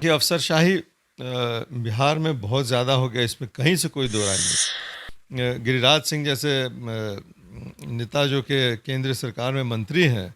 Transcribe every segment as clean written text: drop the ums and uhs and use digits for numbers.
ये अफसरशाही बिहार में बहुत ज़्यादा हो गया, इसमें कहीं से कोई दो राय नहीं। गिरिराज सिंह जैसे नेता जो कि केंद्र सरकार में मंत्री हैं,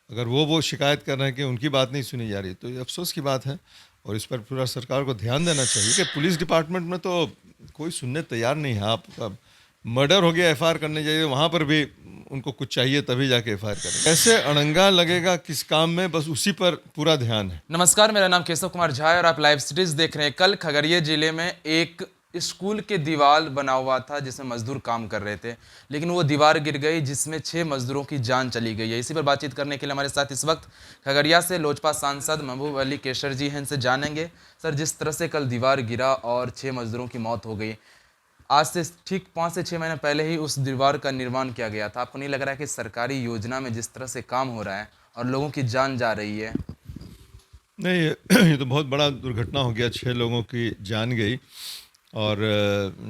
अगर वो शिकायत कर रहे हैं कि उनकी बात नहीं सुनी जा रही, तो ये अफसोस की बात है। और इस पर पूरा सरकार को ध्यान देना चाहिए कि पुलिस डिपार्टमेंट में तो कोई सुनने तैयार नहीं है। आप मर्डर हो गया, एफआईआर करने जाइए, वहाँ पर भी उनको कुछ चाहिए तभी जाके एफआईआर करें। कैसे अड़ंगा लगेगा किस काम में, बस उसी पर पूरा ध्यान है। नमस्कार, मेरा नाम केशव कुमार झा है और आप लाइव सिटीज देख रहे हैं। कल खगड़िया जिले में एक स्कूल के दीवार बना हुआ था जिसमें मजदूर काम कर रहे थे, लेकिन वो दीवार गिर गई जिसमें 6 मजदूरों की जान चली गई है। इसी पर बातचीत करने के लिए हमारे साथ इस वक्त खगड़िया से लोजपा सांसद महबूब अली कैसर जी हैं। इनसे जानेंगे सर, जिस तरह से कल दीवार गिरा और 6 मजदूरों की मौत हो गई, आज से ठीक 5 से 6 महीने पहले ही उस दीवार का निर्माण किया गया था। आपको नहीं लग रहा है कि सरकारी योजना में जिस तरह से काम हो रहा है और लोगों की जान जा रही है? नहीं, ये तो बहुत बड़ा दुर्घटना हो गया, 6 लोगों की जान गई। और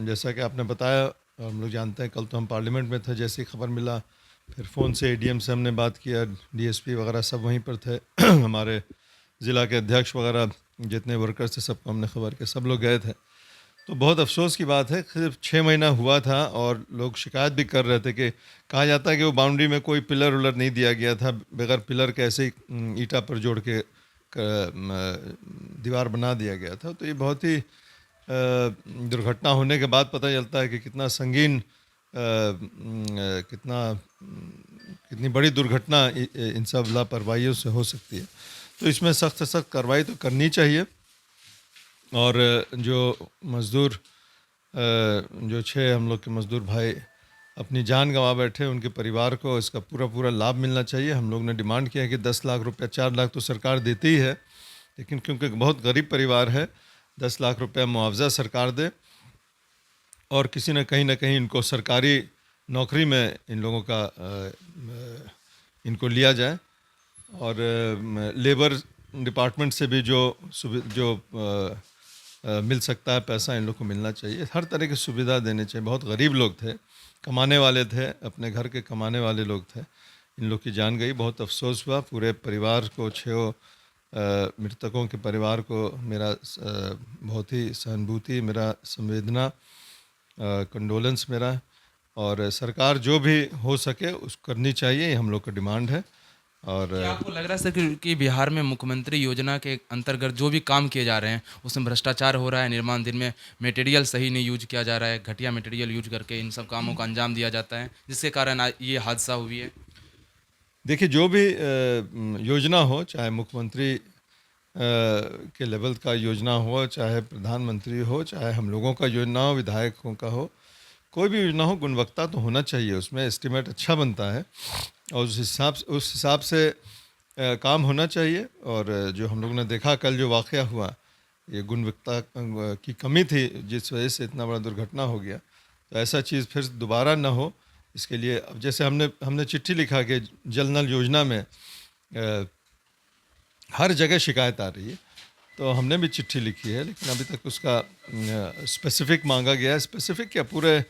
जैसा कि आपने बताया, हम लोग जानते हैं, कल तो हम पार्लियामेंट में थे, जैसे ही खबर मिला फिर फ़ोन से एडीएम से हमने बात किया, डीएसपी वगैरह सब वहीं पर थे। हमारे ज़िला के अध्यक्ष वगैरह जितने वर्कर्स थे सबको हमने खबर किया, सब लोग गए थे। तो बहुत अफसोस की बात है, सिर्फ 6 महीना हुआ था और लोग शिकायत भी कर रहे थे कि कहा जाता है कि वो बाउंड्री में कोई पिलर उलर नहीं दिया गया था, बगैर पिलर के ऐसे ही ईंटा पर जोड़ के दीवार बना दिया गया था। तो ये बहुत ही दुर्घटना होने के बाद पता चलता है कि कितना संगीन, कितनी बड़ी दुर्घटना इन सब लापरवाहियों से हो सकती है। तो इसमें सख्त से सख्त कार्रवाई तो करनी चाहिए। और जो मज़दूर, जो 6 हम लोग के मज़दूर भाई अपनी जान गंवा बैठे, उनके परिवार को इसका पूरा पूरा लाभ मिलना चाहिए। हम लोग ने डिमांड किया है कि 10 लाख रुपया, 4 लाख तो सरकार देती ही है, लेकिन क्योंकि बहुत गरीब परिवार है, 10 लाख रुपया मुआवजा सरकार दे और किसी न कहीं इनको सरकारी नौकरी में इन लोगों का इनको लिया जाए। और लेबर डिपार्टमेंट से भी जो मिल सकता है पैसा, इन लोग को मिलना चाहिए। हर तरह की सुविधा देनी चाहिए। बहुत गरीब लोग थे, कमाने वाले थे, अपने घर के कमाने वाले लोग थे। इन लोग की जान गई, बहुत अफसोस हुआ। पूरे परिवार को, 6 मृतकों के परिवार को मेरा बहुत ही सहानुभूति, मेरा संवेदना, कंडोलेंस मेरा। और सरकार जो भी हो सके उस करनी चाहिए, ये हम लोग का डिमांड है। और क्या आपको लग रहा है सर कि बिहार में मुख्यमंत्री योजना के अंतर्गत जो भी काम किए जा रहे हैं उसमें भ्रष्टाचार हो रहा है? निर्माण दिन में मटेरियल सही नहीं यूज किया जा रहा है, घटिया मटेरियल यूज करके इन सब कामों को अंजाम दिया जाता है, जिसके कारण ये हादसा हुई है। देखिए, जो भी योजना हो, चाहे मुख्यमंत्री के लेवल का योजना हो, चाहे प्रधानमंत्री हो, चाहे हम लोगों का योजना हो, विधायकों का हो, कोई भी योजना हो, गुणवत्ता तो होना चाहिए, उसमें एस्टीमेट अच्छा बनता है और उस हिसाब से काम होना चाहिए। और जो हम लोग ने देखा कल जो वाक़या हुआ, ये गुणवत्ता की कमी थी, जिस वजह से इतना बड़ा दुर्घटना हो गया। तो ऐसा चीज़ फिर दोबारा ना हो, इसके लिए अब जैसे हमने चिट्ठी लिखा कि जल नल योजना में हर जगह शिकायत आ रही है, तो हमने भी चिट्ठी लिखी है, लेकिन अभी तक उसका स्पेसिफिक मांगा गया है। स्पेसिफिक क्या, पूरे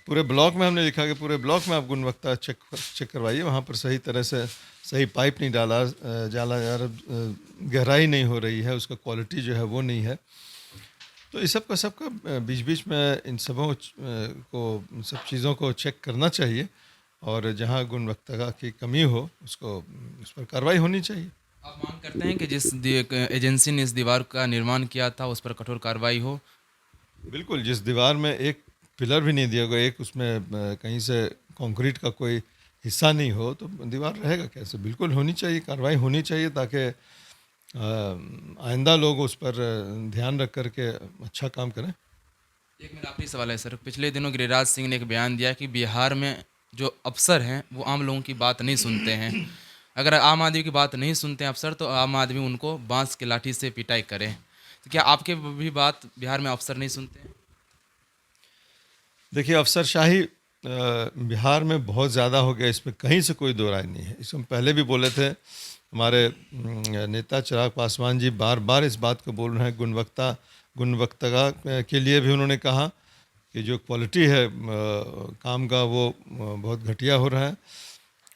पूरे ब्लॉक में हमने लिखा कि पूरे ब्लॉक में आप गुणवत्ता चेक करवाइए, वहाँ पर सही तरह से सही पाइप नहीं डाला जा रहा, गहराई नहीं हो रही है, उसका क्वालिटी जो है वो नहीं है। तो इस सबका बीच बीच में इन सब चीज़ों को चेक करना चाहिए और जहाँ गुणवत्ता की कमी हो उसको उस पर कार्रवाई होनी चाहिए। आप मांग करते हैं कि जिस एजेंसी ने इस दीवार का निर्माण किया था उस पर कठोर कार्रवाई हो? बिल्कुल, जिस दीवार में एक पिलर भी नहीं दिया गया, एक उसमें कहीं से कंक्रीट का कोई हिस्सा नहीं हो, तो दीवार रहेगा कैसे? बिल्कुल होनी चाहिए, कार्रवाई होनी चाहिए, ताकि आइंदा लोग उस पर ध्यान रख कर के अच्छा काम करें। एक मेरा आखिरी सवाल है सर, पिछले दिनों गिरिराज सिंह ने एक बयान दिया कि बिहार में जो अफसर हैं वो आम लोगों की बात नहीं सुनते हैं। अगर आम आदमी की बात नहीं सुनते हैं अफसर, तो आम आदमी उनको बांस की लाठी से पिटाई करे। तो क्या आपके भी बात बिहार में अफसर नहीं सुनते हैं? देखिए, अफसरशाही बिहार में बहुत ज़्यादा हो गया, इसमें कहीं से कोई दो राय नहीं है। इसमें पहले भी बोले थे, हमारे नेता चिराग पासवान जी बार बार इस बात को बोल रहे हैं। गुणवत्ता के लिए भी उन्होंने कहा कि जो क्वालिटी है काम का, वो बहुत घटिया हो रहा है।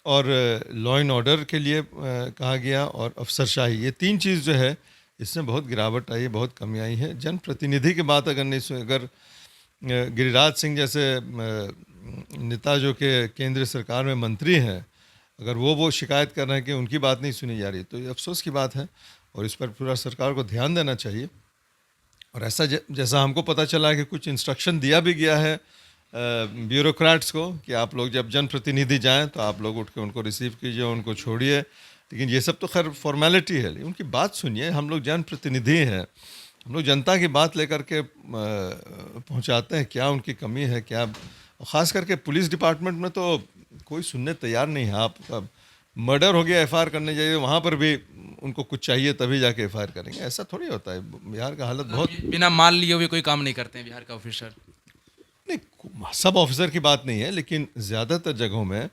और लॉ एंड ऑर्डर के लिए कहा गया, और अफसरशाही, ये 3 चीज़ जो है इसमें बहुत गिरावट आई है, बहुत कमी आई है। जनप्रतिनिधि की बात अगर नहीं सुने, अगर गिरिराज सिंह जैसे नेता जो कि केंद्र सरकार में मंत्री हैं, अगर वो शिकायत कर रहे हैं कि उनकी बात नहीं सुनी जा रही, तो ये अफसोस की बात है और इस पर पूरा सरकार को ध्यान देना चाहिए। और ऐसा जैसा हमको पता चला है कि कुछ इंस्ट्रक्शन दिया भी गया है ब्यूरोक्रेट्स को कि आप लोग जब जनप्रतिनिधि जाएं तो आप लोग उठ के उनको रिसीव कीजिए, उनको छोड़िए। लेकिन ये सब तो खैर फॉर्मेलिटी है, उनकी बात सुनिए। हम लोग जनप्रतिनिधि हैं, हम लोग जनता की बात लेकर के पहुंचाते हैं, क्या उनकी कमी है क्या। ख़ास करके पुलिस डिपार्टमेंट में तो कोई सुनने तैयार नहीं है। आप मर्डर हो गया, एफआईआर करने जाइए, वहाँ पर भी उनको कुछ चाहिए तभी जाके एफआईआर करेंगे। ऐसा थोड़ी होता है। बिहार का हालत बहुत बिना माल लिए हुए कोई काम नहीं करते हैं बिहार का ऑफिसर। नहीं, सब ऑफिसर की बात नहीं है, लेकिन ज़्यादातर जगहों में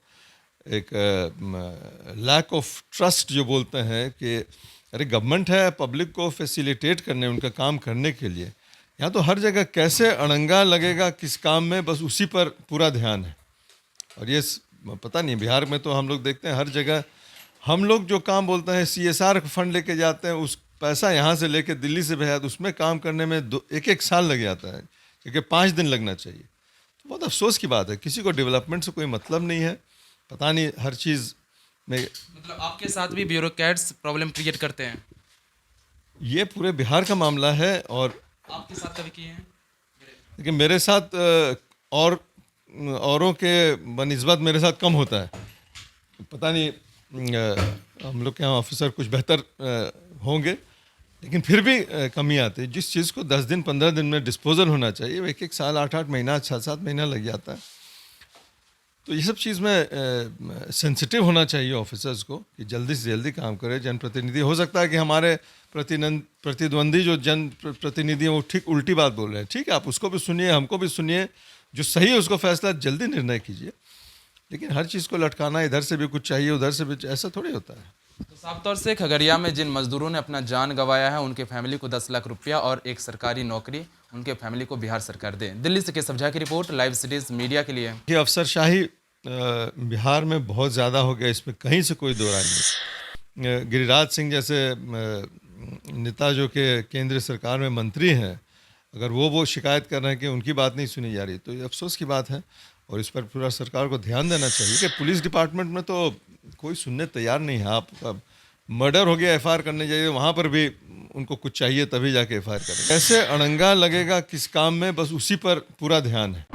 एक लैक ऑफ ट्रस्ट जो बोलते हैं कि अरे गवर्नमेंट है पब्लिक को फैसिलिटेट करने, उनका काम करने के लिए। यहाँ तो हर जगह कैसे अड़ंगा लगेगा किस काम में, बस उसी पर पूरा ध्यान है। और ये पता नहीं, बिहार में तो हम लोग देखते हैं हर जगह हम लोग जो काम बोलते हैं CSR फंड लेके जाते हैं, उस पैसा यहाँ से लेके दिल्ली से भेजा, तो उसमें काम करने में एक साल लग जाता है, क्योंकि 5 दिन लगना चाहिए। तो बहुत अफसोस की बात है, किसी को डेवलपमेंट से कोई मतलब नहीं है। पता नहीं हर चीज़ में मतलब आपके साथ भी ब्यूरोक्रेट्स प्रॉब्लम क्रिएट करते हैं? ये पूरे बिहार का मामला है। और आपके साथ कभी किए हैं? लेकिन मेरे साथ और औरों के बनिस्बत मेरे साथ कम होता है। पता नहीं हम लोग के यहाँ ऑफिसर कुछ बेहतर होंगे, लेकिन फिर भी कमी आती है। जिस चीज़ को 10 दिन 15 दिन में डिस्पोजल होना चाहिए, वो 1 साल 8 महीना 6-7 महीना लग जाता है। तो ये सब चीज़ में सेंसिटिव होना चाहिए ऑफिसर्स को कि जल्दी से जल्दी काम करें। जनप्रतिनिधि, हो सकता है कि हमारे प्रतिद्वंदी जो जनप्रतिनिधि हैं वो ठीक उल्टी बात बोल रहे हैं, ठीक है, आप उसको भी सुनिए, हमको भी सुनिए, जो सही है उसको फैसला जल्दी निर्णय कीजिए। लेकिन हर चीज़ को लटकाना, इधर से भी कुछ चाहिए उधर से भी, ऐसा थोड़ी होता है। तो साफ तौर से खगड़िया में जिन मजदूरों ने अपना जान गंवाया है, उनके फैमिली को 10 लाख रुपया और एक सरकारी नौकरी उनके फैमिली को बिहार सरकार दे। दिल्ली से केशव झा की रिपोर्ट, लाइव सिटीज मीडिया के लिए। ये अफसरशाही बिहार में बहुत ज़्यादा हो गया, इसमें कहीं से कोई दो राय नहीं। गिरिराज सिंह जैसे नेता जो कि केंद्र सरकार में मंत्री हैं, अगर वो शिकायत कर रहे हैं कि उनकी बात नहीं सुनी जा रही, तो ये अफसोस की बात है और इस पर पूरा सरकार को ध्यान देना चाहिए कि पुलिस डिपार्टमेंट में तो कोई सुनने तैयार नहीं है। आप मर्डर हो गया, एफआईआर करने जाइए, वहाँ पर भी उनको कुछ चाहिए तभी जाके एफआईआर करें। कैसे अड़ंगा लगेगा किस काम में, बस उसी पर पूरा ध्यान है।